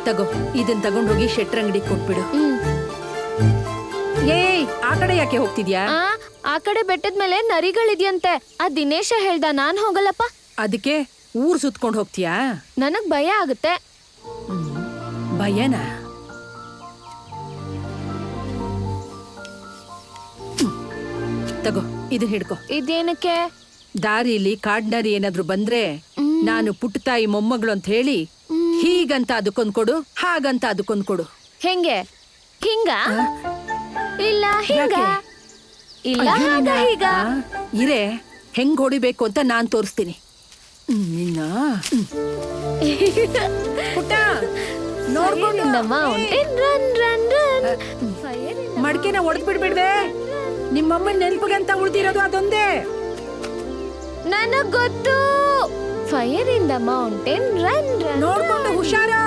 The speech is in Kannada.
ತಗೋ, ಇದನ್ ತಗೊಂಡೋಗಿ ಶೆಟ್ರಂಗಡಿ ಕೊಟ್ಬಿಡು. ಏಯ್, ಆ ಕಡೆ ಯಾಕೆ ಹೋಗ್ತಿದ್ಯಾ? ಆ ಕಡೆ ಬೆಟ್ಟದ ಮೇಲೆ ನರಿಗಳಿದ್ಯಂತೆ. ಆ ದಿನೇಶ ಹೇಳ್ದ, ನಾನ್ ಹೋಗಲ್ಲಪ್ಪ. ಅದಕ್ಕೆ ಊರ್ ಸುತ್ಕೊಂಡ್ ಹೋಗ್ತೀಯಾ? ನನಗ್ ಭಯ ಆಗುತ್ತೆ. ಭಯನಾ? ತಗೋ, ಇದನ್ ಹಿಡ್ಕೊ. ಇದೇನಕ್ಕೆ? ದಾರಿಲಿ ಕಾಡ್ನರಿ ಏನಾದ್ರು ಬಂದ್ರೆ ನಾನು ಪುಟ್ಟ ತಾಯಿ ಮೊಮ್ಮಗಳು ಅಂತ ಹೇಳಿ ಹೀಗಂತ ಅದಕ್ಕೊಂದ್ ಕೊಡು, ಹಾಗಂತ ಅದಕ್ಕೊಂದ್ ಕೊಡು. ಹೆಂಗೆ? ಹಿಂಗ ಇಲ್ಲ ಹಿಂಗ ಇಲ್ಲ ಹಾಗ ಹೀಗ? ಇರೇ, ಹೆಂಗ್ ಹೊಡಿಬೇಕು ಅಂತ ನಾನ್ ತೋರಿಸ್ತೀನಿ. ನಿನ್ನ ಪುಟ್ಟ ನೋಡ್ಕೊಂಡು ಮಡ್ಕೆನ ಒಡೆದ್ ಬಿಡ್ಬಿಡ್ವೆ. ನಿಮ್ಮಮ್ಮನ ನೆನಪಿಗಂತ ಉಳ್ದಿರೋದು ಅದೊಂದೇ. ನನಗ್ ಗೊತ್ತು. Fire in the mountain run run. ನೋಡ್ಕೊಂಡು ಹುಷಾರು.